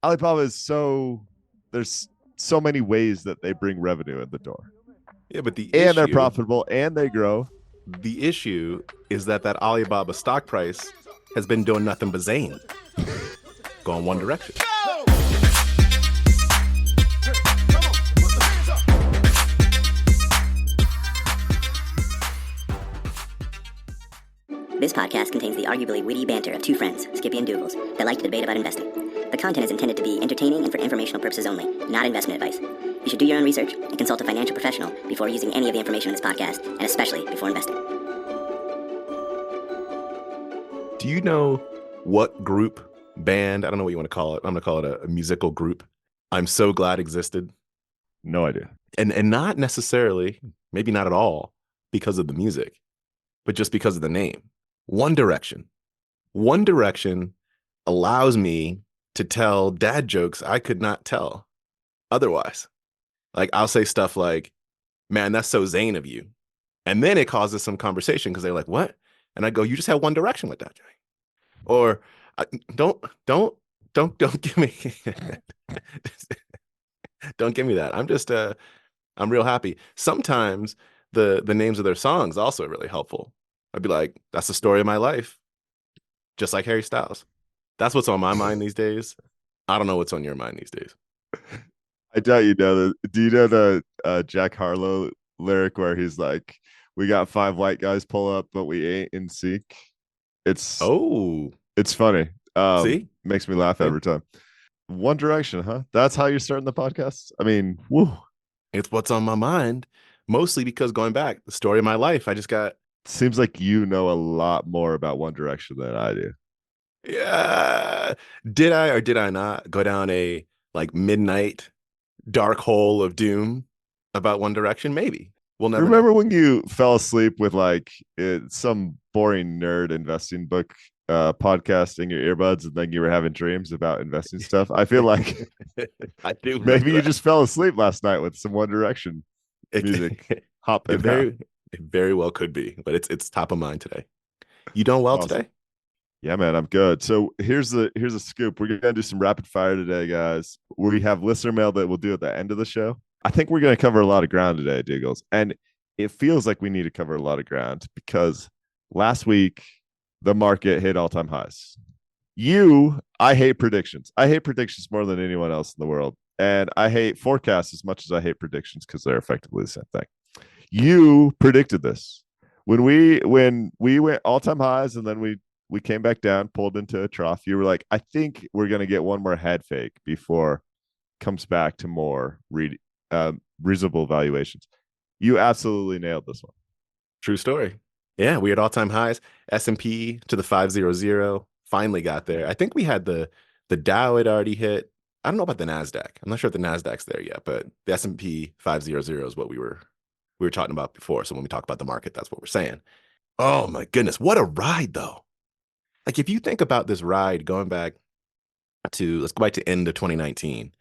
Alibaba is there's so many ways that they bring revenue in the door, Yeah, but the and they're issue, profitable and they grow. the issue is that Alibaba stock price has been doing nothing but Zayn, going one direction. This podcast contains the arguably witty banter of two friends, Skippy and Doogles, that like to debate about investing. The content is intended to be entertaining and for informational purposes only, not investment advice. You should do your own research and consult a financial professional before using any of the information in this podcast, and especially before investing. Do you know what group, band, I don't know what you want to call it. I'm going to call it a musical group. I'm so glad existed. No idea. And not necessarily, maybe not at all, because of the music, but just because of the name. One Direction. One Direction allows me to tell dad jokes I could not tell otherwise. Like, I'll say stuff like, man, that's so Zayn of you. And then it causes some conversation because they're like, what? And I go, you just had One Direction with that. Or don't give me, don't give me that. I'm real happy. Sometimes the names of their songs also are really helpful. I'd be like, that's the story of my life. Just like Harry Styles. That's what's on my mind these days. I don't know what's on your mind these days. I doubt you know that. Do you know the Jack Harlow lyric where he's like, "We got 5 white guys pull up, but we ain't in sync." It's Oh, it's funny. see? Makes me laugh every time. One Direction, huh? That's how you're starting the podcast. I mean, woo. It's what's on my mind. Mostly because going back, the story of my life, I just got, Seems like you know a lot more about One Direction than I do. yeah. Did I or did I not go down a like midnight dark hole of doom about One Direction? Maybe. We'll never know. Remember when you fell asleep with some boring nerd investing book podcast in your earbuds, and then you were having dreams about investing stuff? I feel like I do maybe remember you that. just fell asleep last night with some One Direction It, music it hopping out. very well could be, but it's top of mind today. You doing well Awesome. today? Yeah, man, I'm good. So here's a scoop. We're gonna do some rapid fire today, guys. We have listener mail that we'll do at the end of the show. I think we're gonna cover a lot of ground today, Douglas. And it feels like we need to cover a lot of ground because last week the market hit all-time highs. I hate predictions. I hate predictions more than anyone else in the world. And I hate forecasts as much as I hate predictions because they're effectively the same thing. You predicted this. When we went all-time highs and then we came back down, pulled into a trough. You were like, I think we're going to get one more head fake before it comes back to more reasonable valuations. You absolutely nailed this one. True story. Yeah, we had all-time highs. S&P to the 500 finally got there. I think we had the Dow had already hit. I don't know about the Nasdaq. I'm not sure if the Nasdaq's there yet, but the S&P 500 is what we were talking about before. So when we talk about the market, that's what we're saying. Oh my goodness, what a ride though. Like if you think about this ride going back to, let's go back to end of 2019.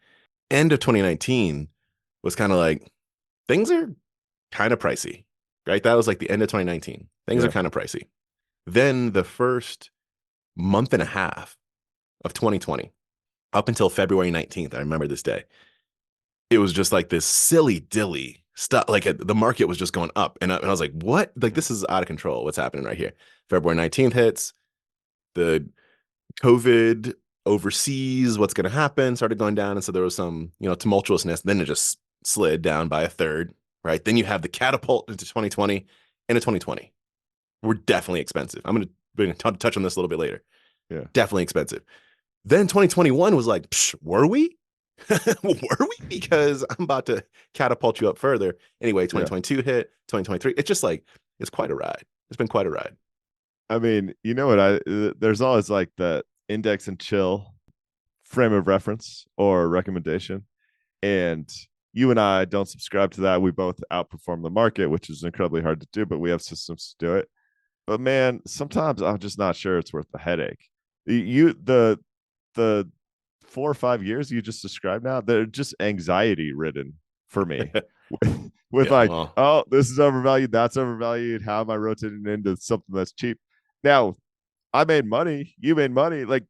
End of 2019 was kind of like, things are kind of pricey, right? That was like the end of 2019. Things are Yeah. kind of pricey. Then the first month and a half of 2020, up until February 19th, I remember this day, it was just like this silly dilly stuff. Like the market was just going up and up. And I was like, what? Like, this is out of control. What's happening right here? February 19th hits, the COVID overseas, what's going to happen, started going down. And so there was some, tumultuousness. Then it just slid down by a third, right? Then you have the catapult into 2020 into 2020. We're definitely expensive. I'm going to touch on this a little bit later. Yeah. Definitely expensive. Then 2021 was like, were we? Were we? Because I'm about to catapult you up further. Anyway, 2022 hit, 2023. It's just like, it's quite a ride. It's been quite a ride. I mean, you know what? There's always like the index and chill frame of reference or recommendation. And you and I don't subscribe to that. We both outperform the market, which is incredibly hard to do, but we have systems to do it. But man, sometimes I'm just not sure it's worth the headache. The 4 or 5 years you just described now, they're just anxiety ridden for me. With Yeah, like, well, oh, this is overvalued, that's overvalued. How am I rotating into something that's cheap? Now, I made money, you made money. Like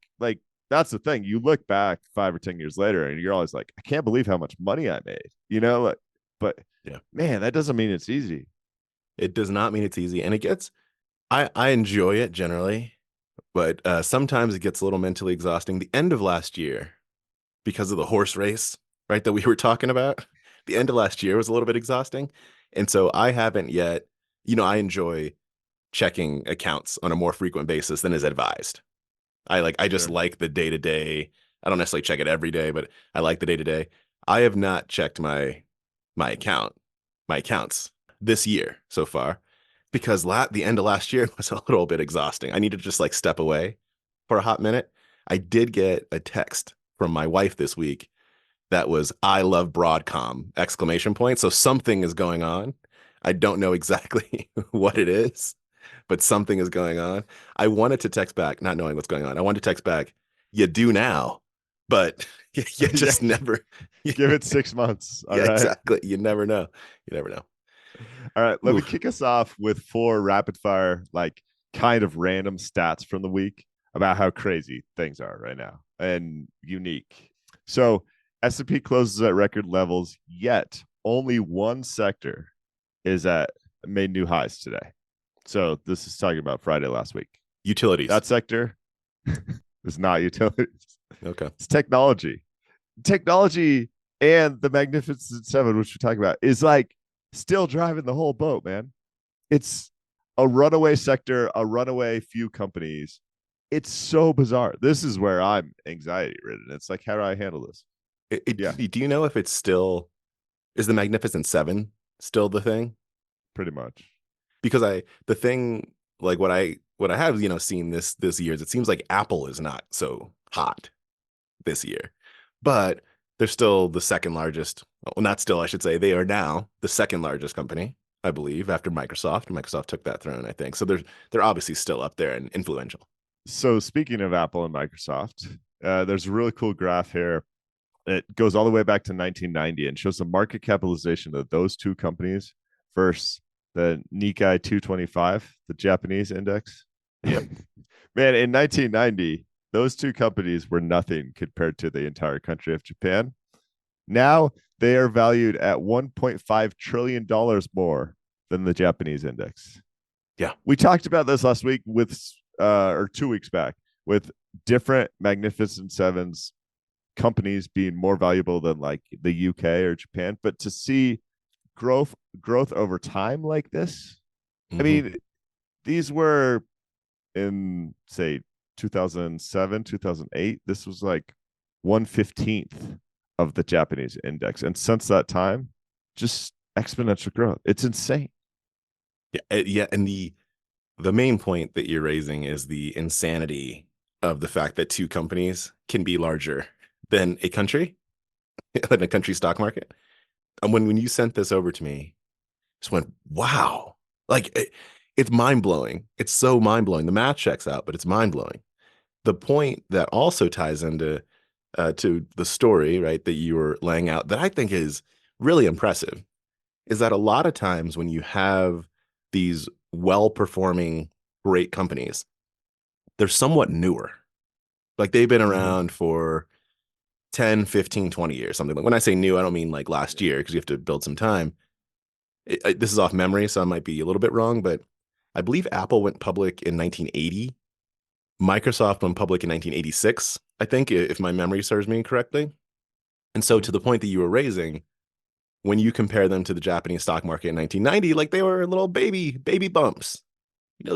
that's the thing. You look back 5 or 10 years later, and you're always like, I can't believe how much money I made. Like, but Yeah. man, that doesn't mean it's easy. It does not mean it's easy. And it gets, I enjoy it generally, but sometimes it gets a little mentally exhausting. The end of last year, because of the horse race, right, that we were talking about, the end of last year was a little bit exhausting. And so I haven't yet, I enjoy checking accounts on a more frequent basis than is advised. I just Sure. like the day to day. I don't necessarily check it every day, but I like the day to day. I have not checked my account, my accounts this year so far because the end of last year was a little bit exhausting. I need to just like step away for a hot minute. I did get a text from my wife this week that was "I love Broadcom!" exclamation point. So something is going on. I don't know exactly what it is, but something is going on. I wanted to text back, not knowing what's going on. I wanted to text back, "You do now," but you Yeah. just never. Give it 6 months. All Yeah, right. exactly. You never know. You never know. All right. Let me Oof. kick us off with 4 rapid fire, like kind of random stats from the week about how crazy things are right now and unique. So S&P closes at record levels, yet only one sector is at made new highs today. So this is talking about Friday last week. Utilities. That sector is not utilities. Okay. It's technology. Technology and the Magnificent Seven, which we're talking about, is like still driving the whole boat, man. It's a runaway sector, a runaway few companies. It's so bizarre. This is where I'm anxiety ridden. It's like, how do I handle this? Yeah, Do you know if it's still is the Magnificent Seven still the thing? pretty much. Because the thing like what I have seen this year is it seems like Apple is not so hot this year, but they're still the second largest. Well, not still, I should say. They are now the second largest company, I believe, after Microsoft. Microsoft took that throne, I think. So they're obviously still up there and influential. So speaking of Apple and Microsoft, there's a really cool graph here. It goes all the way back to 1990 and shows the market capitalization of those two companies versus the Nikkei 225, the Japanese index. Yep. Man, in 1990, those two companies were nothing compared to the entire country of Japan. Now they are valued at $1.5 trillion more than the Japanese index. Yeah. We talked about this last week or 2 weeks back with different Magnificent Sevens companies being more valuable than like the UK or Japan, but to see growth over time like this, I mean, these were in say 2007, 2008. This was like 1/15th of the Japanese index, and since that time, just exponential growth. It's insane. Yeah, and the main point that you're raising is the insanity of the fact that two companies can be larger than a country, than a country stock market. And when you sent this over to me, I just went, wow. Like it's mind blowing. It's so mind blowing. The math checks out, but it's mind blowing. The point that also ties into to the story, right, that you were laying out that I think is really impressive is that a lot of times when you have these well-performing great companies, they're somewhat newer. Like they've been around for 10, 15, 20 years, something like. When I say new, I don't mean like last year because you have to build some time. This is off memory, so I might be a little bit wrong, but I believe Apple went public in 1980. Microsoft went public in 1986, I think, if my memory serves me correctly. And so to the point that you were raising, when you compare them to the Japanese stock market in 1990, like they were little baby bumps,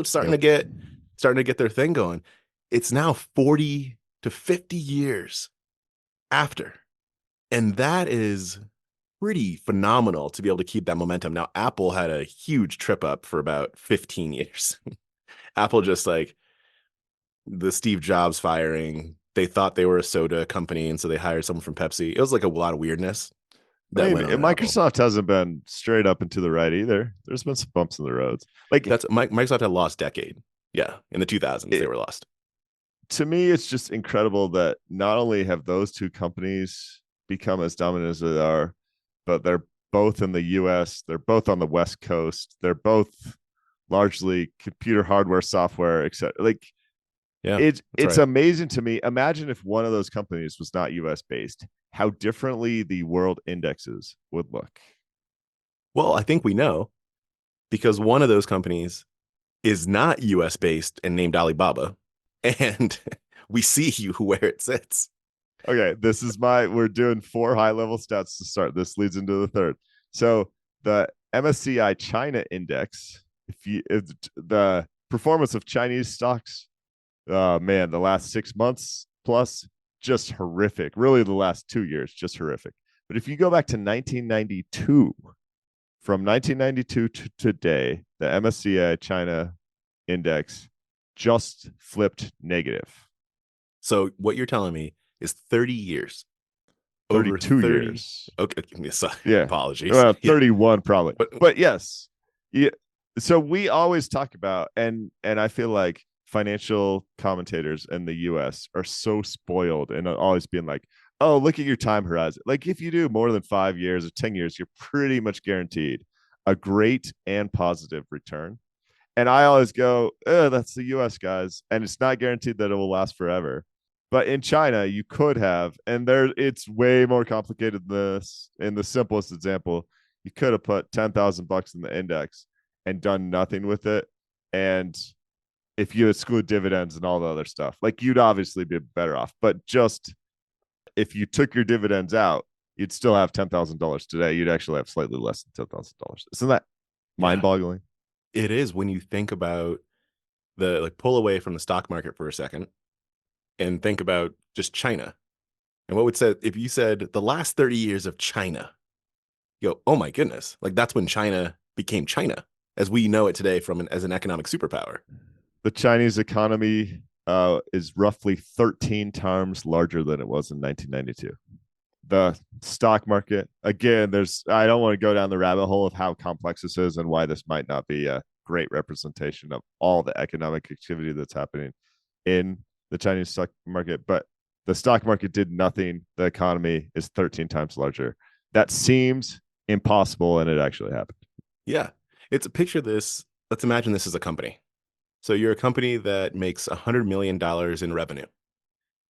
starting to get their thing going. It's now 40 to 50 years after. And that is pretty phenomenal to be able to keep that momentum. Now, Apple had a huge trip up for about 15 years. Apple just like the Steve Jobs firing, they thought they were a soda company, and so they hired someone from Pepsi. It was like a lot of weirdness that went on at Apple. Microsoft hasn't been straight up and to the right either. There's been some bumps in the roads. Like Microsoft had a lost decade. Yeah, in the 2000s, they were lost. To me, it's just incredible that not only have those two companies become as dominant as they are, but they're both in the US. They're both on the West Coast. They're both largely computer hardware, software, etc. Like Yeah, that's It's right. amazing to me. Imagine if one of those companies was not US based, how differently the world indexes would look. Well, I think we know because one of those companies is not US based and named Alibaba. And we see you where it sits. Okay, we're doing 4 high level stats to start. This leads into the third. So the MSCI China index, if the performance of Chinese stocks, man, the last 6 months plus, just horrific. Really, the last 2 years, just horrific. But if you go back to 1992, from 1992 to today, the MSCI China index just flipped negative. So what you're telling me is 30 years. Over 32 30. years. Okay, sorry, Yeah. apologies. Well, Yeah. 31 probably. But But yes. Yeah. So we always talk about, and I feel like financial commentators in the US are so spoiled and always being like, oh, look at your time horizon. Like if you do more than 5 years or 10 years, you're pretty much guaranteed a great and positive return. And I always go, oh, that's the US, guys. And it's not guaranteed that it will last forever. But in China, you could have, and there it's way more complicated than this. In the simplest example, you could have put 10,000 bucks in the index and done nothing with it. And if you exclude dividends and all the other stuff, like you'd obviously be better off. But just if you took your dividends out, you'd still have $10,000 today. You'd actually have slightly less than $10,000. Isn't that mind yeah, boggling? it is when you think about the like pull away from the stock market for a second and think about just China. And what would say if you said the last 30 years of China, you go, oh my goodness, like that's when China became China as we know it today as an economic superpower. The Chinese economy is roughly 13 times larger than it was in 1992. The stock market, again, I don't want to go down the rabbit hole of how complex this is and why this might not be a great representation of all the economic activity that's happening in the Chinese stock market, but the stock market did nothing. The economy is 13 times larger. That seems impossible, and it actually happened. Yeah. It's a picture of this. Let's imagine this is a company. So you're a company that makes $100 million in revenue.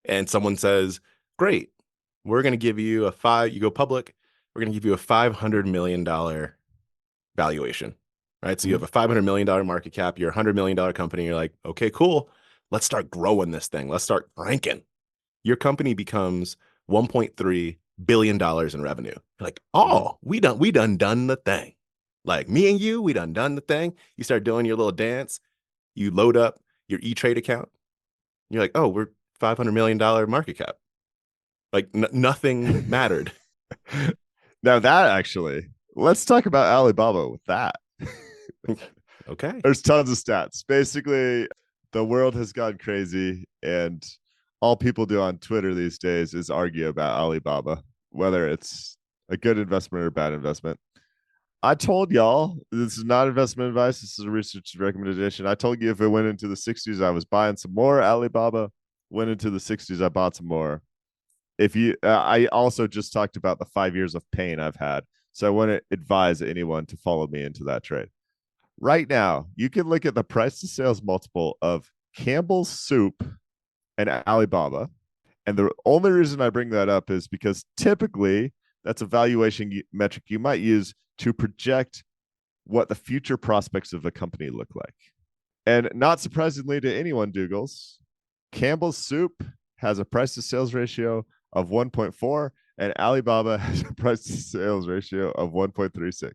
And someone says, great, we're going to give you you go public, we're going to give you a $500 million valuation, right? So you have a $500 million market cap, you're a $100 million company. You're like, okay, cool. Let's start growing this thing. Let's start ranking. Your company becomes $1.3 billion in revenue. You're like, oh, we done the thing. Like me and you, we done the thing. You start doing your little dance. You load up your E-Trade account. You're like, oh, we're $500 million market cap. Like nothing mattered. Now that actually, let's talk about Alibaba with that. Okay. There's tons of stats. Basically, the world has gone crazy, and all people do on Twitter these days is argue about Alibaba, whether it's a good investment or a bad investment. I told y'all this is not investment advice. This is a research recommendation. I told you if it went into the 60s, I was buying some more. Alibaba went into the 60s, I bought some more. I also just talked about the 5 years of pain I've had. So I wouldn't advise anyone to follow me into that trade. Right now, you can look at the price to sales multiple of Campbell's Soup and Alibaba. And the only reason I bring that up is because typically that's a valuation metric you might use to project what the future prospects of a company look like. And not surprisingly to anyone, Doogles, Campbell's Soup has a price to sales ratio of 1.4, and Alibaba has a price to sales ratio of 1.36.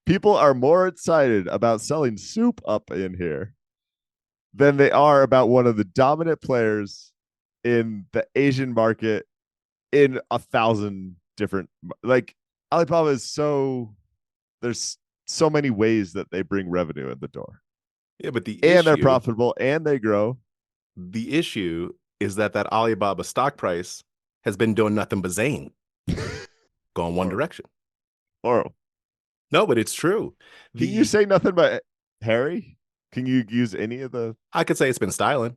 People are more excited about selling soup up in here than they are about one of the dominant players in the Asian market in 1,000 different, like Alibaba is there's so many ways that they bring revenue in the door. Yeah, but they're profitable and they grow. The issue is that Alibaba stock price has been doing nothing but zane, going one direction. Oral. No, but it's true. Can you say nothing but Harry? Can you use any of the? I could say it's been styling.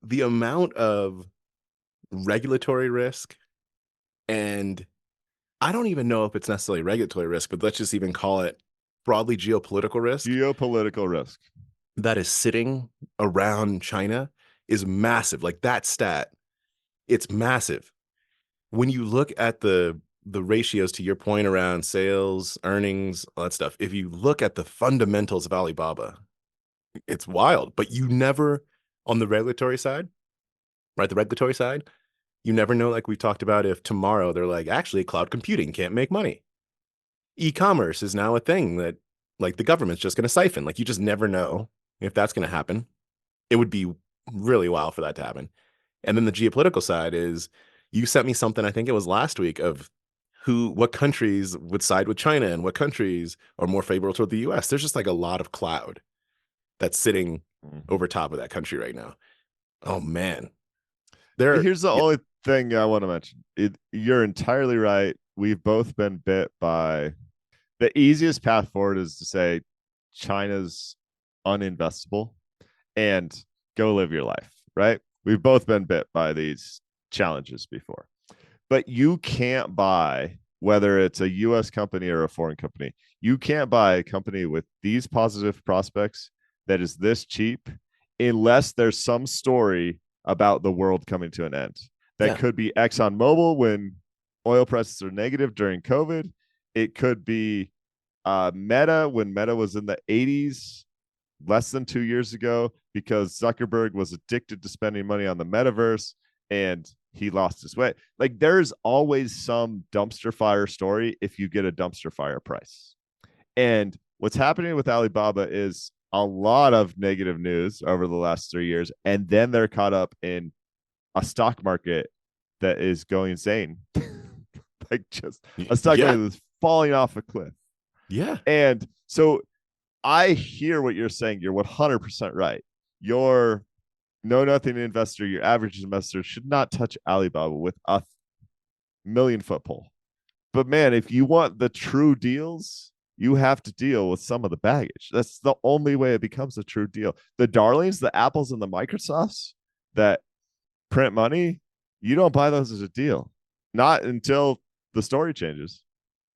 The amount of regulatory risk, and I don't even know if it's necessarily regulatory risk, but let's just even call it broadly geopolitical risk. Geopolitical risk. that is sitting around China is massive. Like that stat, it's massive. When you look at the ratios to your point around sales, earnings, all that stuff, if you look at the fundamentals of Alibaba, it's wild. But you never, on the regulatory side, right? The regulatory side, you never know, like we talked about, if tomorrow they're like, actually, cloud computing can't make money. E-commerce is now a thing that like the government's just going to siphon. Like you just never know if that's going to happen. It would be really wild for that to happen. And then the geopolitical side is you sent me something, I think it was last week, of what countries would side with China and what countries are more favorable toward the US. There's just like a lot of cloud that's sitting over top of that country right now. Oh man. Here's the Yeah, only thing I want to mention. You're entirely right. We've both been bit by the easiest path forward is to say China's uninvestable and go live your life, right? We've both been bit by these challenges before. But you can't buy, whether it's a US company or a foreign company, you can't buy a company with these positive prospects that is this cheap unless there's some story about the world coming to an end. That yeah, could be ExxonMobil when oil prices are negative during COVID. It could be Meta when Meta was in the 80s, less than 2 years ago, because Zuckerberg was addicted to spending money on the metaverse and he lost his way. Like there's always some dumpster fire story if you get a dumpster fire price. And what's happening with Alibaba is a lot of negative news over the last 3 years. And then they're caught up in a stock market that is going insane. Like just a stock yeah, market that's falling off a cliff. yeah, And so I hear what you're saying. You're 100% right. Your know nothing investor, your average investor should not touch Alibaba with a million-foot pole. But man, if you want the true deals, you have to deal with some of the baggage. That's the only way it becomes a true deal. The darlings, the Apples and the Microsofts that print money, you don't buy those as a deal. Not until the story changes.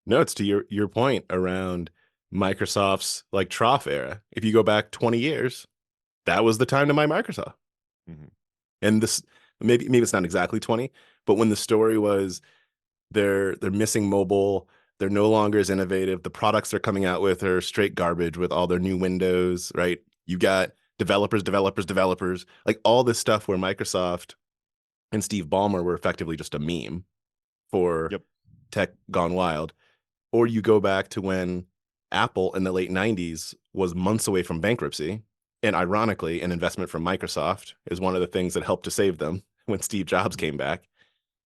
no, it's to your point around Microsoft's like trough era. If you go back 20 years, that was the time to buy Microsoft. Mm-hmm. And this maybe it's not exactly 20, but when the story was they're missing mobile, they're no longer as innovative, the products they're coming out with are straight garbage with all their new windows, right? You got developers, like all this stuff where Microsoft and Steve Ballmer were effectively just a meme for Yep. tech gone wild. Or you go back to when Apple in the late 90s was months away from bankruptcy. And ironically, an investment from Microsoft is one of the things that helped to save them when Steve Jobs came back.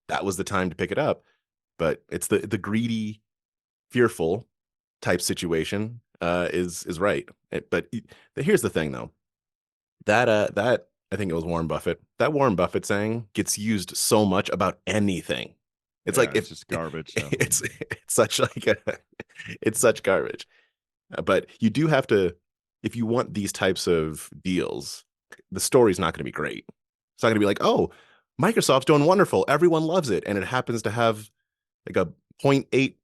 That was the time to pick it up. But it's the greedy, fearful type situation is right. But here's the thing though. That I think it was Warren Buffett. That Warren Buffett saying gets used so much about anything. It's Yeah, like it's if just garbage. So. it's such like it's such garbage. But you do have to, if you want these types of deals, the story's not going to be great. It's not going to be like, oh, Microsoft's doing wonderful, everyone loves it, and it happens to have like a 0.8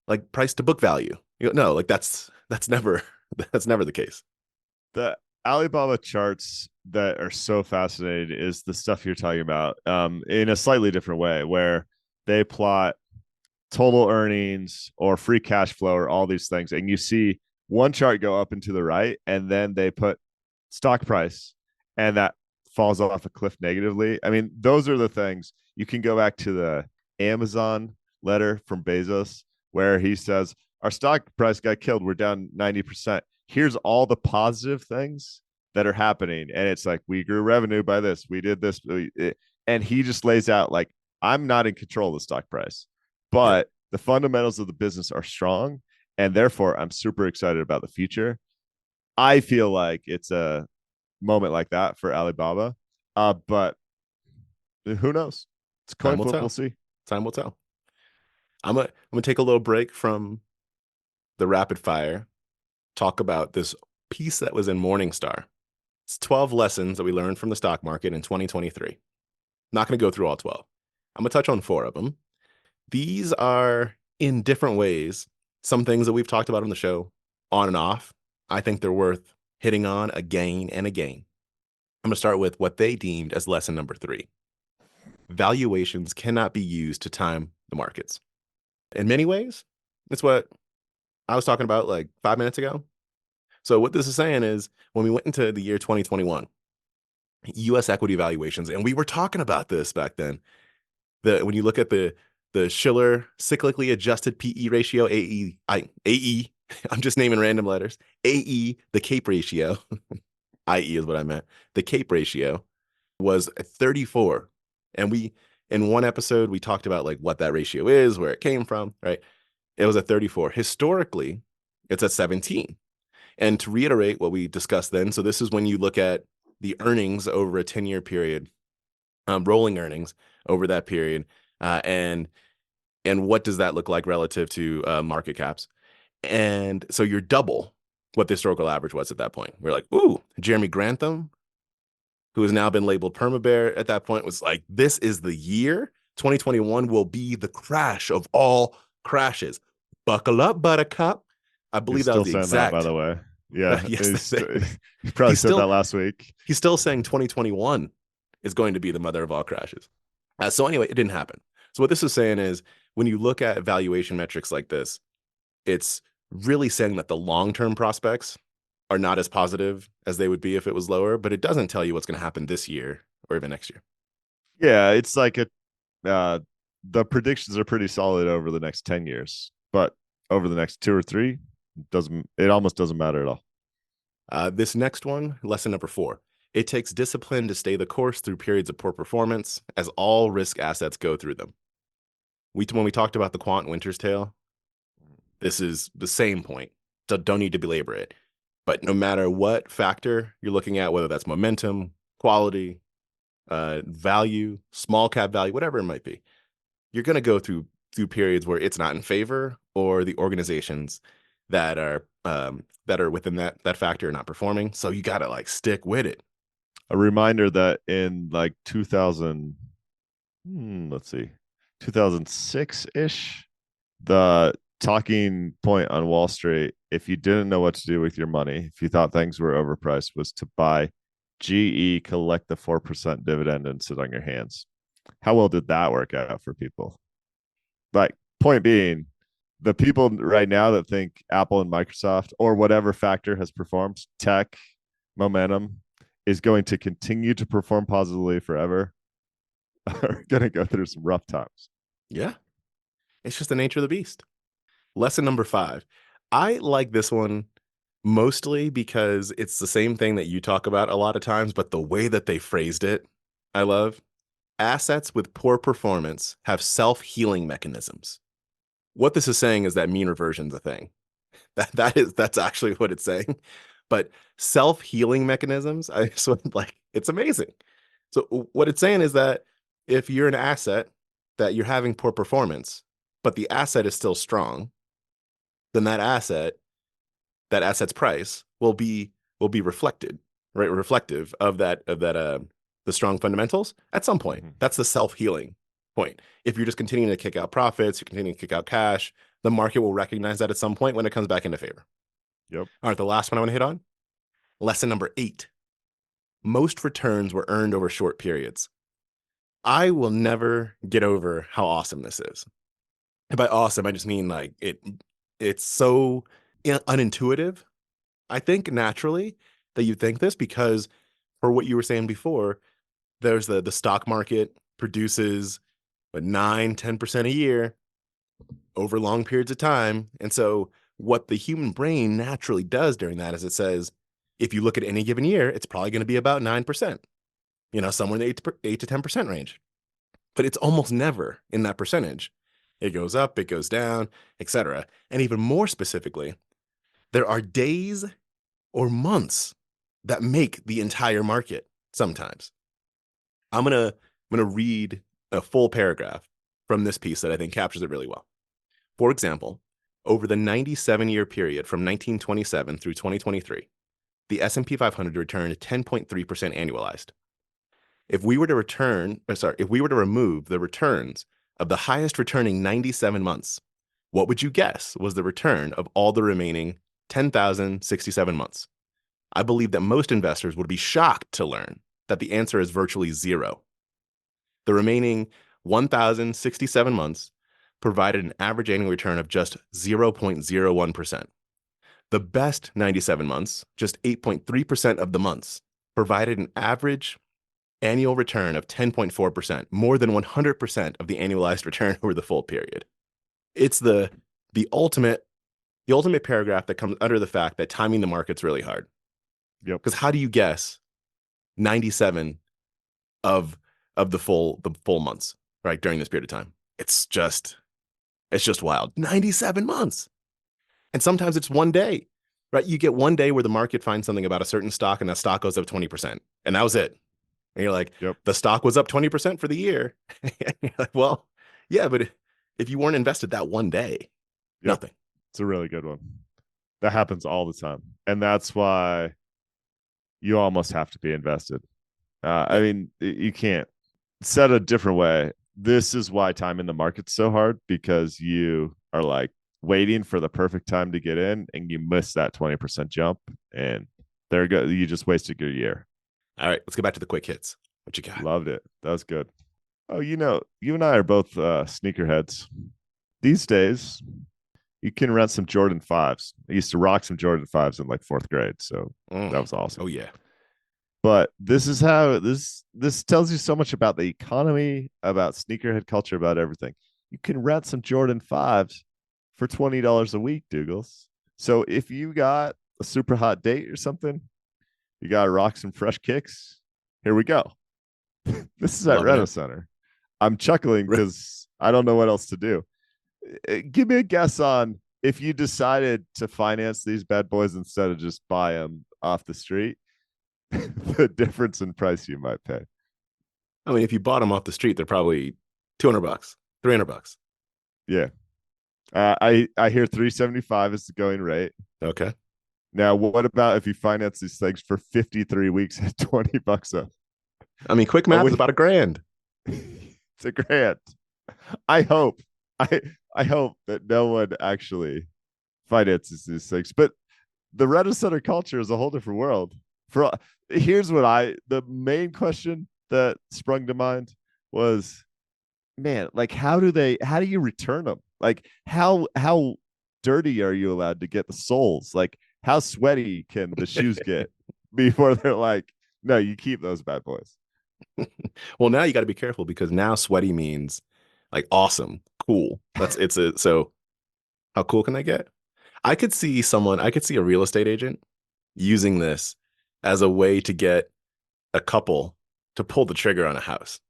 like price to book value. No, like that's never that's never the case. The Alibaba charts that are so fascinating is the stuff you're talking about in a slightly different way, where they plot total earnings or free cash flow or all these things. And you see one chart go up and to the right, and then they put stock price, and that falls off a cliff negatively. I mean, those are the things. You can go back to the Amazon letter from Bezos where he says, our stock price got killed. We're down 90%. Here's all the positive things that are happening. And it's like, we grew revenue by this. We did this. And he just lays out like, I'm not in control of the stock price, Yeah. but the fundamentals of the business are strong. And therefore, I'm super excited about the future. I feel like it's a moment like that for Alibaba. But who knows? It's Time coin will flip. We'll tell. see. Time will tell. I'm gonna take a little break from the rapid fire, talk about this piece that was in Morningstar. It's 12 lessons that we learned from the stock market in 2023. Not going to go through all 12. I'm going to touch on 4 of them. These are in different ways some things that we've talked about on the show on and off. I think they're worth hitting on again and again. I'm going to start with what they deemed as lesson number 3. Valuations cannot be used to time the markets. In many ways, it's what I was talking about like 5 minutes ago. So what this is saying is when we went into the year 2021, US equity valuations, and we were talking about this back then, when you look at the Shiller cyclically adjusted PE ratio, AE, I'm just naming random letters, AE, the CAPE ratio, IE is what I meant, the CAPE ratio was 34. And in one episode, we talked about like what that ratio is, where it came from, right? It was at 34. Historically, it's at 17. And to reiterate what we discussed then, so this is when you look at the earnings over a 10-year period, rolling earnings over that period, and what does that look like relative to market caps? And so you're double what the historical average was at that point. We're like, ooh, Jeremy Grantham, who has now been labeled perma-bear at that point, was like, this is the year. 2021 will be the crash of all crashes. Buckle up, buttercup. I believe that was the exact. That, by the way. Yeah. Yes, he probably said that last week. He's still saying 2021 is going to be the mother of all crashes. So anyway, it didn't happen. So what this is saying is when you look at valuation metrics like this, it's really saying that the long-term prospects are not as positive as they would be if it was lower, but it doesn't tell you what's going to happen this year or even next year. Yeah, it's like the predictions are pretty solid over the next 10 years, but over the next 2 or 3, it almost doesn't matter at all. This next one, lesson number 4. It takes discipline to stay the course through periods of poor performance, as all risk assets go through them. When we talked about the quant winter's tale, this is the same point. So don't need to belabor it. But no matter what factor you're looking at, whether that's momentum, quality, value, small cap value, whatever it might be, you're going to go through periods where it's not in favor, or the organizations that are within that factor are not performing. So you got to like stick with it. A reminder that in like 2006-ish, the talking point on Wall Street, if you didn't know what to do with your money, if you thought things were overpriced, was to buy GE, collect the 4% dividend, and sit on your hands. How well did that work out for people? Like, point being, the people right now that think Apple and Microsoft or whatever factor has performed, tech, momentum, is going to continue to perform positively forever, are going to go through some rough times. Yeah. It's just the nature of the beast. Lesson number 5. I like this one mostly because it's the same thing that you talk about a lot of times, but the way that they phrased it, I love. Assets with poor performance have self-healing mechanisms. What this is saying is that mean reversion is a thing. That's actually what it's saying. But self-healing mechanisms, it's amazing. So what it's saying is that if you're an asset that you're having poor performance, but the asset is still strong, then that asset's price will be reflected, right? Reflective of the strong fundamentals at some point. Mm-hmm. That's the self-healing point. If you're just continuing to kick out profits, you're continuing to kick out cash, the market will recognize that at some point when it comes back into favor. Yep. All right, the last one I want to hit on. Lesson number 8. Most returns were earned over short periods. I will never get over how awesome this is. And by awesome, I just mean like it's so unintuitive. I think naturally that you think this because for what you were saying before, there's the stock market produces 9-10% a year over long periods of time. And so what the human brain naturally does during that is it says, if you look at any given year, it's probably going to be about 9%, somewhere in the 8 to 10% range. But it's almost never in that percentage. It goes up, it goes down, etc. And even more specifically, there are days or months that make the entire market sometimes. I'm gonna read a full paragraph from this piece that I think captures it really well. For example, over the 97-year period from 1927 through 2023, the S&P 500 returned 10.3% annualized. If we were to remove the returns of the highest returning 97 months, what would you guess was the return of all the remaining 10,067 months? I believe that most investors would be shocked to learn that the answer is virtually zero. The remaining 1,067 months provided an average annual return of just 0.01%. The best 97 months, just 8.3% of the months, provided an average annual return of 10.4%, more than 100% of the annualized return over the full period. It's the ultimate paragraph that comes under the fact that timing the market's really hard. Yep. Because how do you guess 97 of the full months, right, during this period of time? It's just wild. 97 months. And sometimes it's one day, right? You get one day where the market finds something about a certain stock and that stock goes up 20%. And that was it. And you're like, yep, the stock was up 20% for the year. And you're like, well, yeah, but if you weren't invested that one day, nothing. It's a really good one. That happens all the time. And that's why you almost have to be invested. I mean, you can't. Said a different way, this is why time in the market's so hard, because you are like waiting for the perfect time to get in and you miss that 20% jump and there go, you just wasted your year. All right, let's get back to the quick hits. What you got? Loved it. That was good. Oh, you and I are both sneakerheads. These days, you can rent some Jordan 5s. I used to rock some Jordan 5s in like 4th grade, so that was awesome. Oh yeah. But this is how this tells you so much about the economy, about sneakerhead culture, about everything. You can rent some Jordan 5s for $20 a week, Doogles. So if you got a super hot date or something, you got to rock some fresh kicks. Here we go. This is at Rent-A-Center. I'm chuckling because I don't know what else to do. Give me a guess on if you decided to finance these bad boys instead of just buy them off the street, the difference in price you might pay. I mean, if you bought them off the street, they're probably $200, $300. Yeah. I hear 375 is the going rate. Okay. Now, what about if you finance these things for 53 weeks at $20 a? I mean, quick math is about $1,000. It's $1,000. I hope that no one actually finances these things. But the Rent-A-Center culture is a whole different world. Here's what the main question that sprung to mind was, man, like how do you return them? Like how dirty are you allowed to get the soles? Like how sweaty can the shoes get before they're like, no, you keep those bad boys? Well, now you got to be careful because now sweaty means like awesome, cool. So how cool can I get? I could see a real estate agent using this as a way to get a couple to pull the trigger on a house.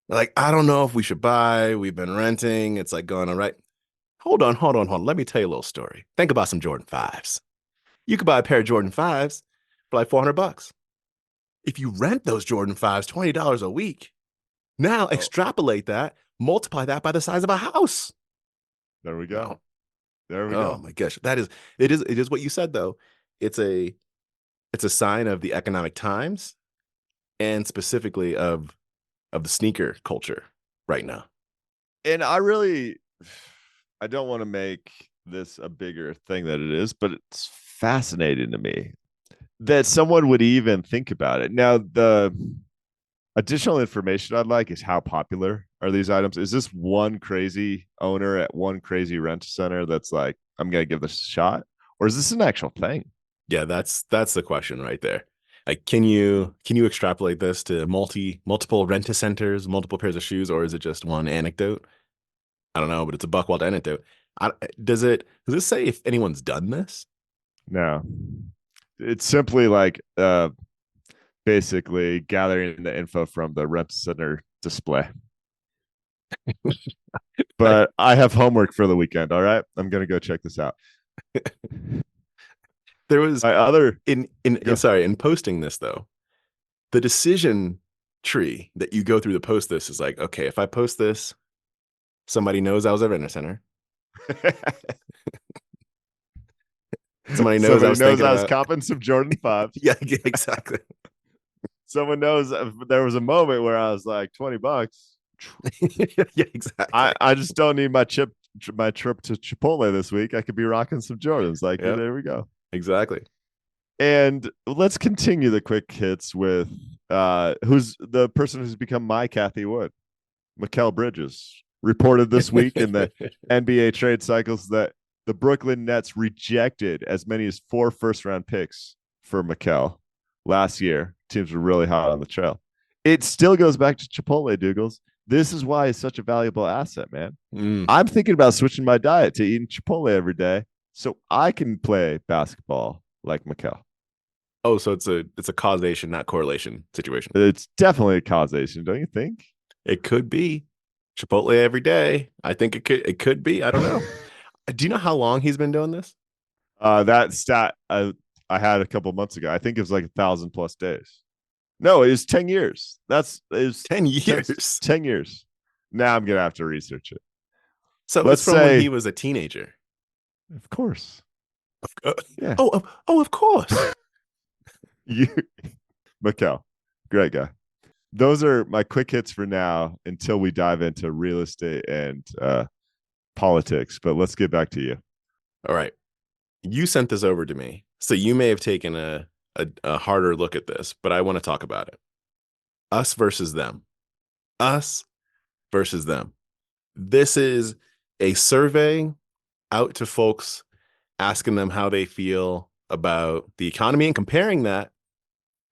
Like, I don't know if we should buy. We've been renting. It's like going, all right. Hold on. Let me tell you a little story. Think about some Jordan 5s. You could buy a pair of Jordan 5s for like $400. If you rent those Jordan 5s $20 a week, now extrapolate that, multiply that by the size of a house. There we go. There we go. Oh my gosh. It is what you said though. It's a sign of the economic times and specifically of the sneaker culture right now. And I don't want to make this a bigger thing than it is, but it's fascinating to me that someone would even think about it. Now, the additional information I'd like is how popular are these items? Is this one crazy owner at one crazy Rent-A-Center that's like, I'm going to give this a shot? Or is this an actual thing? Yeah, that's the question right there. Like, can you extrapolate this to multiple Rent-A-Centers, multiple pairs of shoes, or is it just one anecdote? I don't know, but it's a buck wild anecdote. Does this say if anyone's done this? No. It's simply like basically gathering the info from the Rent-A-Center display. But I have homework for the weekend. All right, I'm gonna go check this out. There was in posting this though, the decision tree that you go through to post this is like, okay, if I post this, somebody knows I was at Rent-A-Center. Somebody knows I was copping some Jordan 5s. Yeah, exactly. Someone knows there was a moment where I was like $20. Yeah, exactly. I just don't need my trip to Chipotle this week. I could be rocking some Jordans. Like, there we go. Exactly. And let's continue the quick hits with who's the person who's become my Kathy Wood. Mikal Bridges reported this week in the NBA trade cycles that the Brooklyn Nets rejected as many as 4 first-round picks for Mikal last year. Teams were really hot on the trail. It still goes back to Chipotle, Doogles. This is why it's such a valuable asset, man. I'm thinking about switching my diet to eating Chipotle every day so I can play basketball like Mikal. Oh, so it's a causation, not correlation situation. It's definitely a causation, don't you think? It could be Chipotle every day. I think it could be. I don't know. Do you know how long he's been doing this? That stat I had a couple months ago. I think it was like 1,000+ days. No, it was 10 years. It was 10 years. 10 years. Now I'm gonna have to research it. So Let's it's from when he was a teenager. Of course. Yeah. Of course. You, Mikal, great guy. Those are my quick hits for now until we dive into real estate and politics. But let's get back to you. All right. You sent this over to me, so you may have taken a harder look at this, but I want to talk about it. Us versus them. Us versus them. This is a survey out to folks, asking them how they feel about the economy and comparing that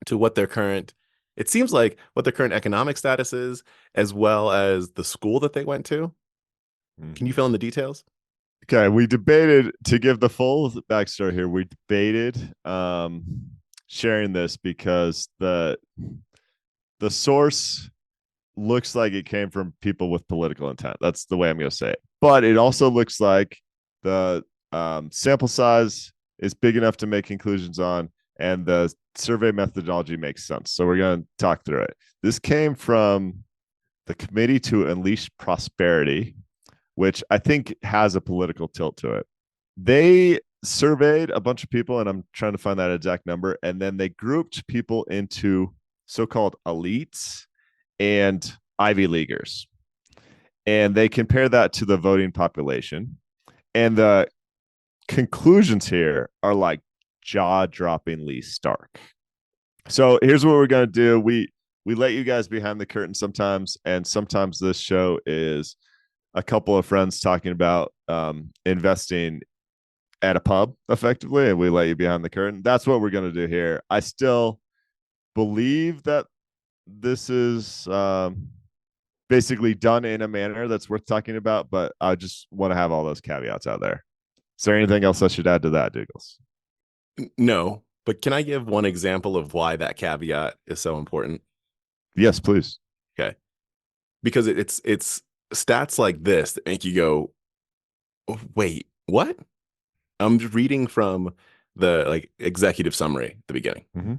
to what their current, it seems like what their current economic status is, as well as the school that they went to. Can you fill in the details? Okay, we debated, to give the full backstory here, we debated sharing this because the source looks like it came from people with political intent. That's the way I'm going to say it. But it also looks like the sample size is big enough to make conclusions on, and the survey methodology makes sense. So we're going to talk through it. This came from the Committee to Unleash Prosperity, which I think has a political tilt to it. They surveyed a bunch of people, and I'm trying to find that exact number, and then they grouped people into so-called elites and Ivy Leaguers. And they compare that to the voting population. And the conclusions here are like jaw-droppingly stark. So here's what we're going to do. We let you guys behind the curtain sometimes, and sometimes this show is a couple of friends talking about investing at a pub effectively, and we let you behind the curtain. That's what we're going to do here. I still believe that this is basically done in a manner that's worth talking about, but I just want to have all those caveats out there. Is there anything else I should add to that, Doogles? No, but can I give one example of why that caveat is so important? Yes, please. Okay. Because it's stats like this that make you go, oh, wait, what? I'm just reading from the executive summary at the beginning. Mm-hmm.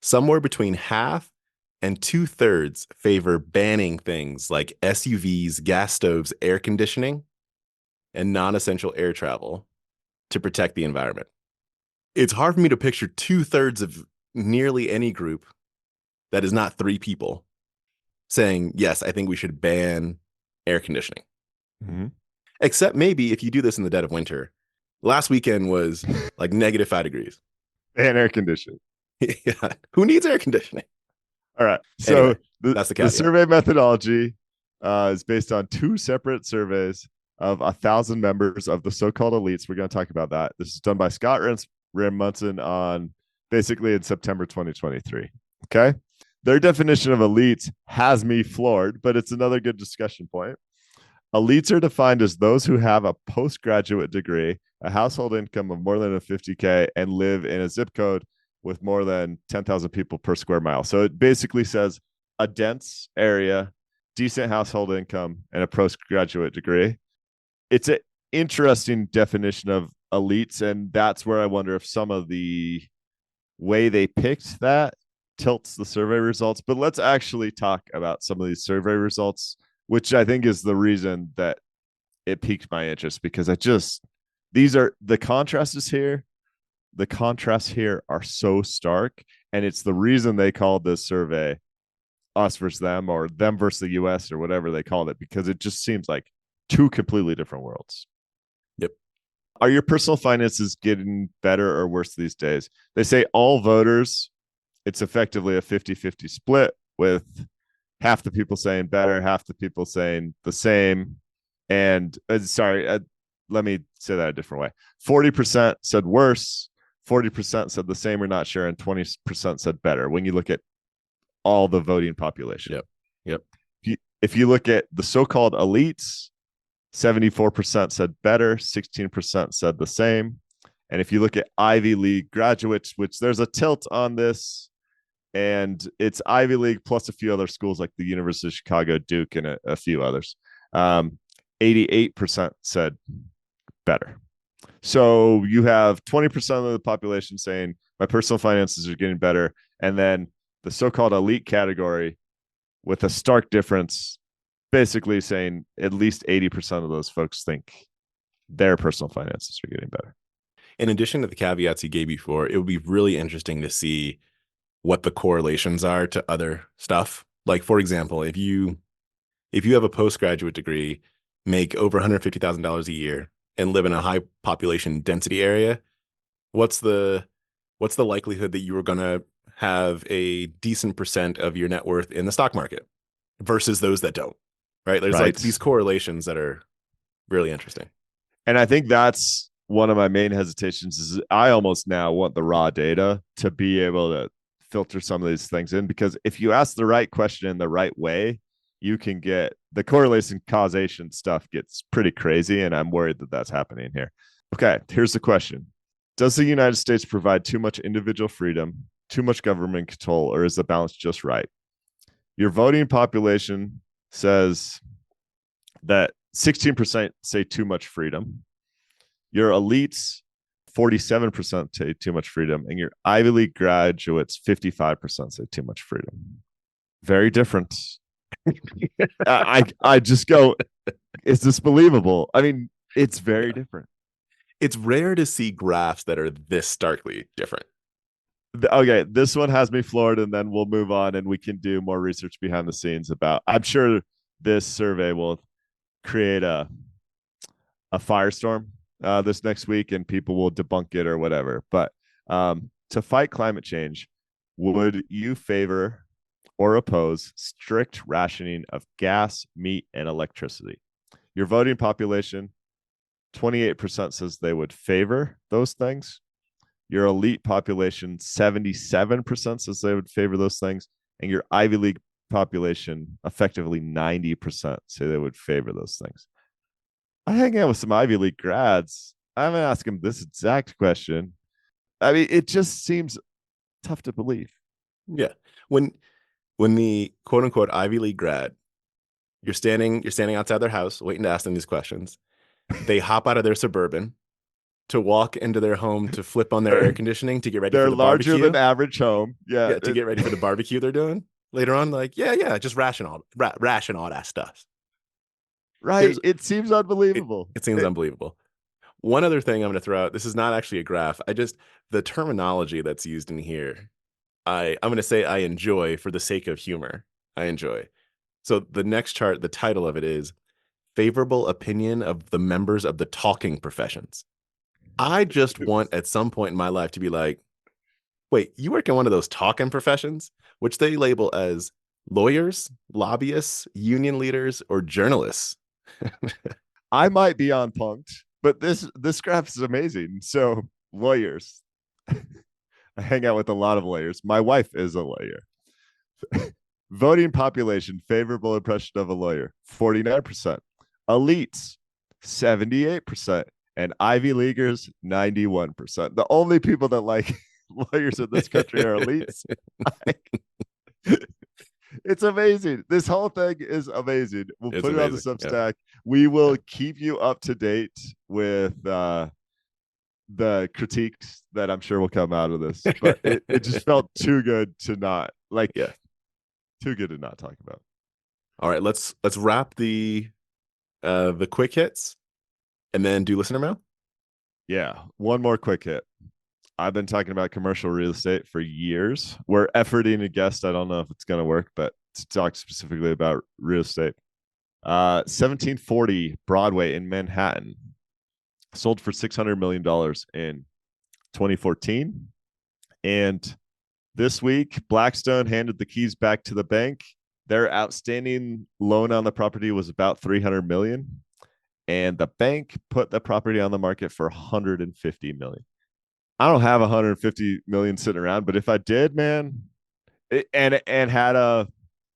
Somewhere between half and 2/3 favor banning things like SUVs, gas stoves, air conditioning, and non-essential air travel to protect the environment. It's hard for me to picture 2/3 of nearly any group that is not 3 people saying, yes, I think we should ban air conditioning. Mm-hmm. Except maybe if you do this in the dead of winter. Last weekend was like -5 degrees. And air conditioning. Yeah. Who needs air conditioning? All right. So anyway, that's the caveat. The survey methodology is based on 2 separate surveys of 1,000 members of the so-called elites. We're going to talk about that. This is done by Scott Munson on basically in September 2023. Okay. Their definition of elites has me floored, but it's another good discussion point. Elites are defined as those who have a postgraduate degree, a household income of more than a 50K, and live in a zip code with more than 10,000 people per square mile. So it basically says a dense area, decent household income, and a postgraduate degree. It's an interesting definition of elites, and that's where I wonder if some of the way they picked that tilts the survey results. But let's actually talk about some of these survey results, which I think is the reason that it piqued my interest, because these are the contrasts here. The contrasts here are so stark, and it's the reason they called this survey us versus them, or them versus the US, or whatever they called it, because it just seems like 2 completely different worlds. Yep. Are your personal finances getting better or worse these days? They say all voters, it's effectively a 50-50 split, with half the people saying better, half the people saying the same. And let me say that a different way. 40% said worse, 40% said the same or not sure, and 20% said better when you look at all the voting population. Yep. If you look at the so-called elites, 74% said better, 16% said the same. And if you look at Ivy League graduates, which there's a tilt on this, and it's Ivy League plus a few other schools like the University of Chicago, Duke, and a few others, 88% said better. So you have 20% of the population saying my personal finances are getting better. And then the so-called elite category with a stark difference, basically saying at least 80% of those folks think their personal finances are getting better. In addition to the caveats you gave before, it would be really interesting to see what the correlations are to other stuff. Like, for example, if you have a postgraduate degree, make over $150,000 a year, and live in a high population density area, what's the likelihood that you are going to have a decent percent of your net worth in the stock market versus those that don't? Right? There's like these correlations that are really interesting. And I think that's one of my main hesitations is I almost now want the raw data to be able to filter some of these things in, because if you ask the right question in the right way, you can get the correlation causation stuff gets pretty crazy. And I'm worried that that's happening here. Okay, here's the question. Does the United States provide too much individual freedom, too much government control, or is the balance just right? Your voting population says that 16% say too much freedom. Your elites, 47% say too much freedom. And your Ivy League graduates, 55% say too much freedom. Very different. I just go, is this believable? I mean, it's very different. It's rare to see graphs that are this starkly different. Okay, this one has me floored, and then we'll move on and we can do more research behind the scenes about, I'm sure this survey will create a firestorm this next week and people will debunk it or whatever. But to fight climate change, would you favor or oppose strict rationing of gas, meat, and electricity? Your voting population, 28% says they would favor those things. Your elite population, 77% says they would favor those things. And your Ivy League population, effectively 90% say they would favor those things. I hang out with some Ivy League grads. I'm going to ask them this exact question. I mean, it just seems tough to believe. Yeah. When the quote unquote Ivy League grad, you're standing outside their house waiting to ask them these questions. They hop out of their Suburban to walk into their home to flip on their air conditioning to get ready for the barbecue. They're larger than average home. Yeah. To get ready for the barbecue they're doing later on. Like, just ration all that stuff. Right. It seems unbelievable. It seems unbelievable. One other thing I'm going to throw out, this is not actually a graph. The terminology that's used in here, I'm going to say I enjoy for the sake of humor. I enjoy. So the next chart, the title of it is Favorable Opinion of the Members of the Talking Professions. I just want at some point in my life to be like, wait, you work in one of those talking professions, which they label as lawyers, lobbyists, union leaders, or journalists. I might be on punked, but this graph is amazing. So lawyers, I hang out with a lot of lawyers. My wife is a lawyer. Voting population, favorable impression of a lawyer, 49%. Elites, 78%. And Ivy Leaguers, 91%. The only people that like lawyers in this country are elites. It's amazing. This whole thing is amazing. We'll put it on the Substack. Yeah. We will keep you up to date with the critiques that I'm sure will come out of this. But it just felt too good to not too good to not talk about. All right, let's wrap the quick hits and then do listener mail. Yeah, one more quick hit. I've been talking about commercial real estate for years. We're efforting a guest. I don't know if it's going to work, but to talk specifically about real estate. 1740 Broadway in Manhattan. sold for $600 million in 2014. And this week, Blackstone handed the keys back to the bank. Their outstanding loan on the property was about $300 million. And the bank put the property on the market for $150 million. I don't have $150 million sitting around, but if I did, man, and had a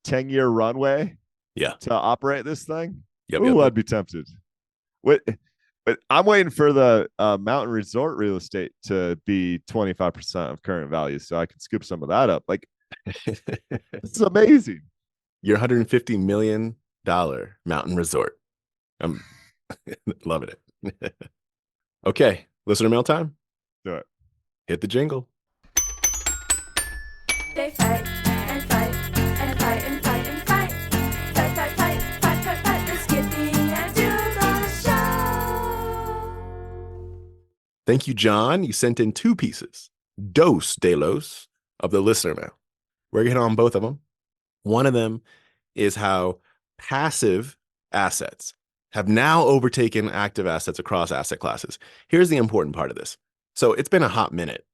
10-year runway Yeah. to operate this thing, Yep. ooh, I'd be tempted. What? But I'm waiting for the mountain resort real estate to be 25% of current value, so I can scoop some of that up. Like, this is amazing. Your $150 million mountain resort. I'm loving it. Okay, listener mail time. Do it. Hit the jingle. They fight and fight and fight and fight and fight. Fight, fight, fight, fight, fight, fight. The Skippy and Doogles Show. Thank you, John. You sent in 2 pieces. Dos de los of the listener mail. We're getting on both of them. One of them is how passive assets have now overtaken active assets across asset classes. Here's the important part of this. So it's been a hot minute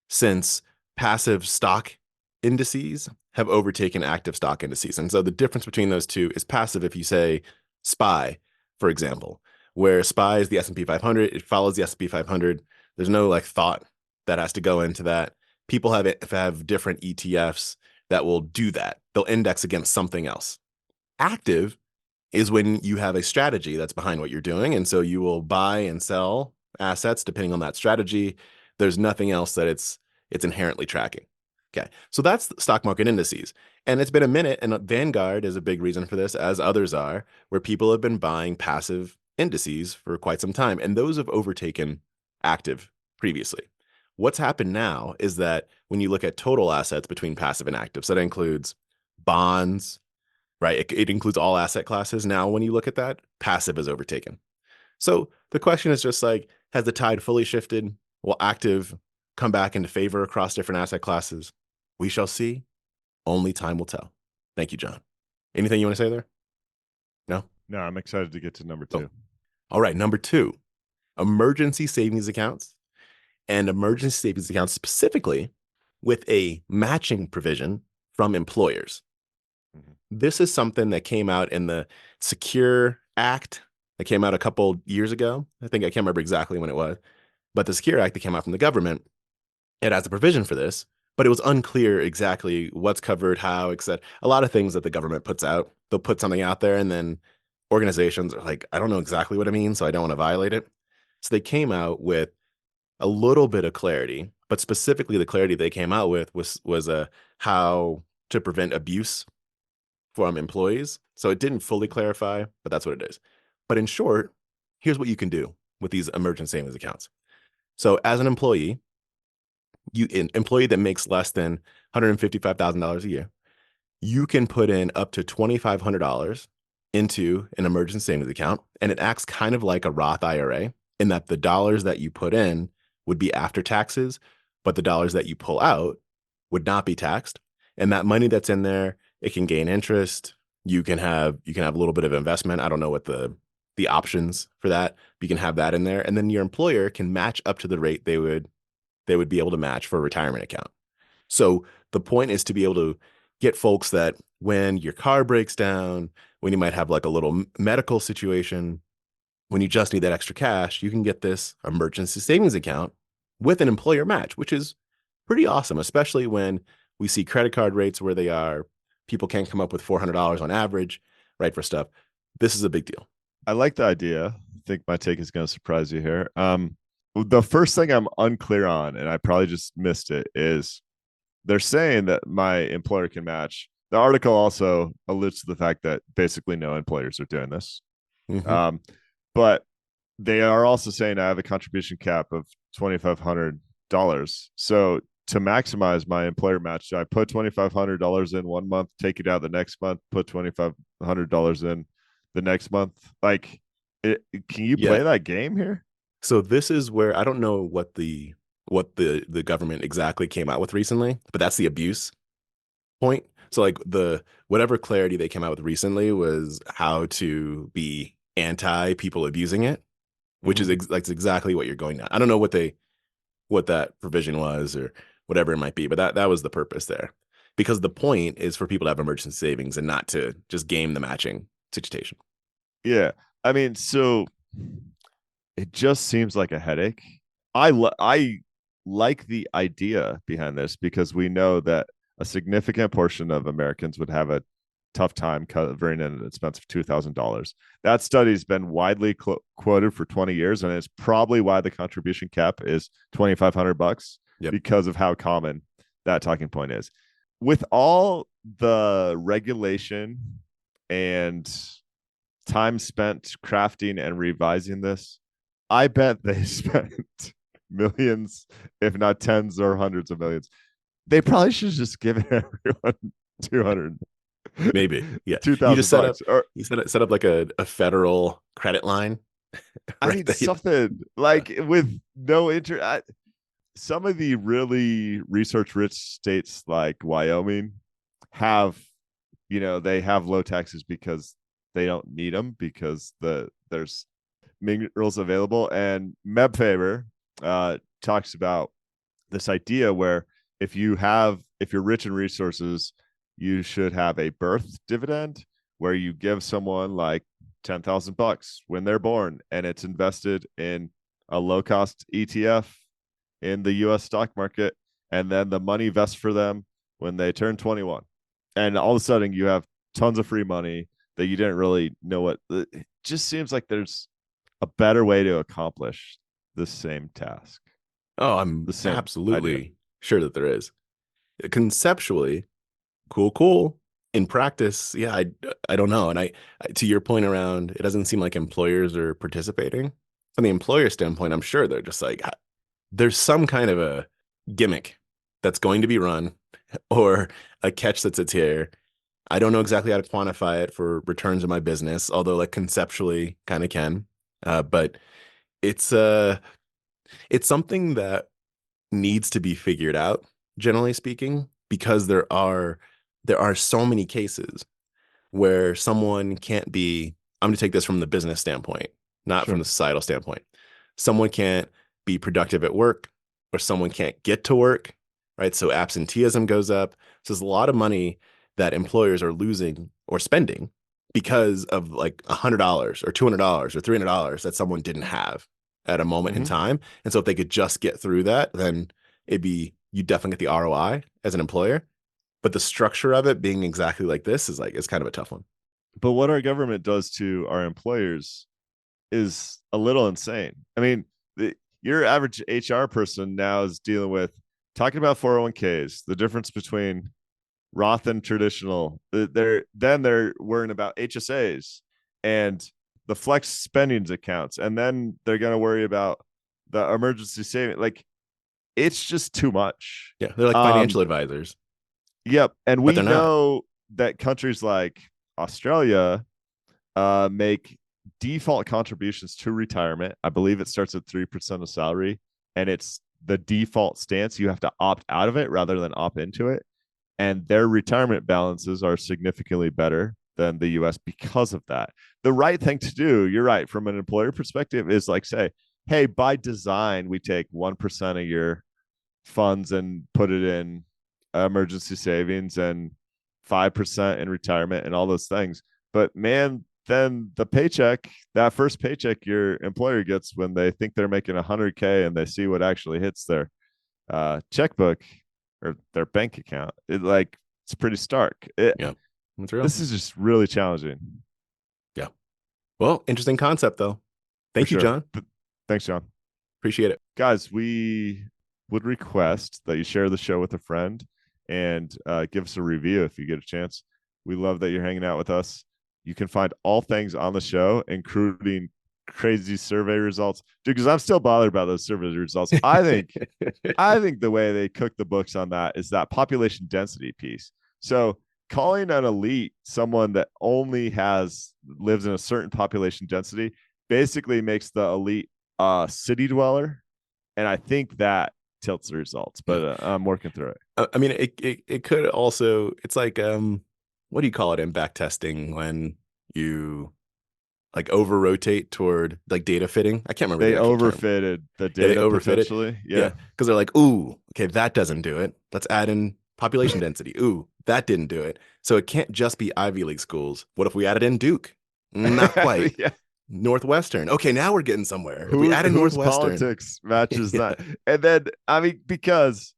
since passive stock indices have overtaken active stock indices. And so the difference between those two is passive. If you say SPY, for example, where SPY is the S&P 500, it follows the S&P 500. There's no like thought that has to go into that. People have different ETFs that will do that. They'll index against something else. Active is when you have a strategy that's behind what you're doing. And so you will buy and sell assets depending on that strategy. There's nothing else that it's inherently tracking. Okay, so that's stock market indices. And it's been a minute, and Vanguard is a big reason for this, as others are, where people have been buying passive indices for quite some time. And those have overtaken active previously. What's happened now is that when you look at total assets between passive and active, so that includes bonds, right? It includes all asset classes. Now, when you look at that, passive is overtaken. So the question is just like, has the tide fully shifted? Will active come back into favor across different asset classes? We shall see. Only time will tell. Thank you, John. Anything you want to say there? No? No, I'm excited to get to number 2. All right, number 2, emergency savings accounts, and emergency savings accounts specifically with a matching provision from employers. Mhm. This is something that came out in the Secure Act that came out a couple years ago. I can't remember exactly when it was, but the Secure Act that came out from the government, it has a provision for this, but it was unclear exactly what's covered, how, etc. A lot of things that the government puts out, they'll put something out there and then organizations are like, I don't know exactly what it means, so I don't want to violate it. So they came out with a little bit of clarity, but specifically the clarity they came out with was how to prevent abuse from employees. So it didn't fully clarify, but that's what it is. But in short, here's what you can do with these emergency savings accounts. So as an employee, an employee that makes less than $155,000 a year, you can put in up to $2,500 into an emergency savings account, and it acts kind of like a Roth IRA in that the dollars that you put in would be after taxes, but the dollars that you pull out would not be taxed. And that money that's in there, it can gain interest. You can have a little bit of investment. I don't know what the options for that. But you can have that in there, and then your employer can match up to the rate they would be able to match for a retirement account. So the point is to be able to get folks that when your car breaks down, when you might have like a little medical situation, when you just need that extra cash, you can get this emergency savings account with an employer match, which is pretty awesome, especially when we see credit card rates where they are. People can't come up with $400 on average, right, for stuff. This is a big deal. I like the idea. I think my take is going to surprise you here. The first thing I'm unclear on, and I probably just missed it, is they're saying that my employer can match. The article also alludes to the fact that basically no employers are doing this. Mm-hmm. But they are also saying I have a contribution cap of $2,500. So to maximize my employer match, I put $2,500 in one month, take it out the next month, put $2,500 in the next month. Like, can you play that game here? So this is where I don't know what the government exactly came out with recently, but that's the abuse point. So like whatever clarity they came out with recently was how to be anti people abusing it. which is that's exactly what you're going down. I don't know what that provision was or whatever it might be, but that was the purpose there. Because the point is for people to have emergency savings and not to just game the matching situation. Yeah. I mean, so it just seems like a headache. I like the idea behind this because we know that a significant portion of Americans would have a tough time covering an expense of $2,000. That study's been widely quoted for 20 years, and it's probably why the contribution cap is $2,500 because of how common that talking point is. With all the regulation and time spent crafting and revising this, I bet they spent millions, if not tens or hundreds of millions. They probably should just give everyone 200, maybe, yeah. $2,000. You set up like a federal credit line. I mean, something like with no interest. Some of the really research-rich states like Wyoming have, they have low taxes because they don't need them because there's minerals available. And Meb Faber talks about this idea where if you're rich in resources, you should have a birth dividend where you give someone like $10,000 when they're born, and it's invested in a low-cost ETF in the U.S. stock market, and then the money vests for them when they turn 21. And all of a sudden, you have tons of free money that you didn't really know what. It just seems like there's a better way to accomplish the same task. Oh, I'm absolutely sure that there is. Conceptually, cool. In practice, yeah, I don't know. And I to your point around, it doesn't seem like employers are participating. From the employer standpoint, I'm sure they're just like, there's some kind of a gimmick that's going to be run or a catch that sits here. I don't know exactly how to quantify it for returns in my business, although like conceptually kind of can. But it's something that needs to be figured out, generally speaking, because there are so many cases where someone can't be, I'm going to take this from the business standpoint, not from the societal standpoint. Someone can't be productive at work, or someone can't get to work, right? So absenteeism goes up. So there's a lot of money that employers are losing or spending because of like $100 or $200 or $300 that someone didn't have at a moment in time. And so if they could just get through that, then you definitely get the ROI as an employer. But the structure of it being exactly like this is kind of a tough one. But what our government does to our employers is a little insane. I mean, your average HR person now is dealing with talking about 401ks, the difference between Roth and traditional. They're worrying about HSAs and the flex spendings accounts, and then they're going to worry about the emergency saving. Like, it's just too much. Yeah, they're like financial advisors. Yep, and we know that countries like Australia make default contributions to retirement. I believe it starts at 3% of salary, and it's the default stance. You have to opt out of it rather than opt into it. And their retirement balances are significantly better than the US because of that. The right thing to do, you're right, from an employer perspective, is like say, hey, by design, we take 1% of your funds and put it in emergency savings and 5% in retirement and all those things. But man, then the paycheck, that first paycheck your employer gets when they think they're making 100K and they see what actually hits their checkbook or their bank account, it's pretty stark. Yeah, that's real. This is just really challenging. Yeah. Well, interesting concept though. Thank you, John. Thanks, John. Appreciate it. Guys, we would request that you share the show with a friend and give us a review if you get a chance. We love that you're hanging out with us. You can find all things on the show, including crazy survey results. Dude, because I'm still bothered about those survey results. I think the way they cook the books on that is that population density piece. So calling an elite someone that only lives in a certain population density basically makes the elite a city dweller. And I think that tilts the results, but I'm working through it. I mean, it could also, it's like, what do you call it in back testing when you like over rotate toward like data fitting. I can't remember They the actual term. overfitted the Yeah, they data overfit it. potentially. Yeah, because they're like, ooh, okay, that doesn't do it. Let's add in population density. Ooh, that didn't do it. So it can't just be Ivy League schools. What if we added in Duke? Not quite. Yeah. Northwestern. Okay, now we're getting somewhere. If we Who, add in whose Northwestern, politics matches Yeah. that? And then, I mean, because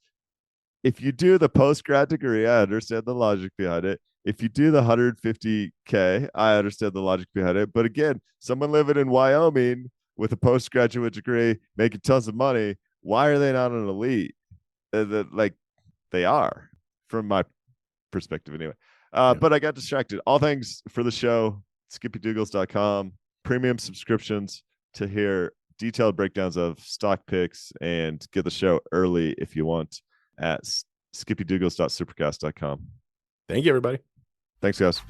if you do the post-grad degree, I understand the logic behind it. If you do the 150K, I understand the logic behind it. But again, someone living in Wyoming with a postgraduate degree, making tons of money, why are they not an elite? Like they are, from my perspective anyway. Yeah. But I got distracted. All things for the show, skippydoogles.com, premium subscriptions to hear detailed breakdowns of stock picks and get the show early if you want at skippydoogles.supercast.com. Thank you, everybody. Thanks, guys.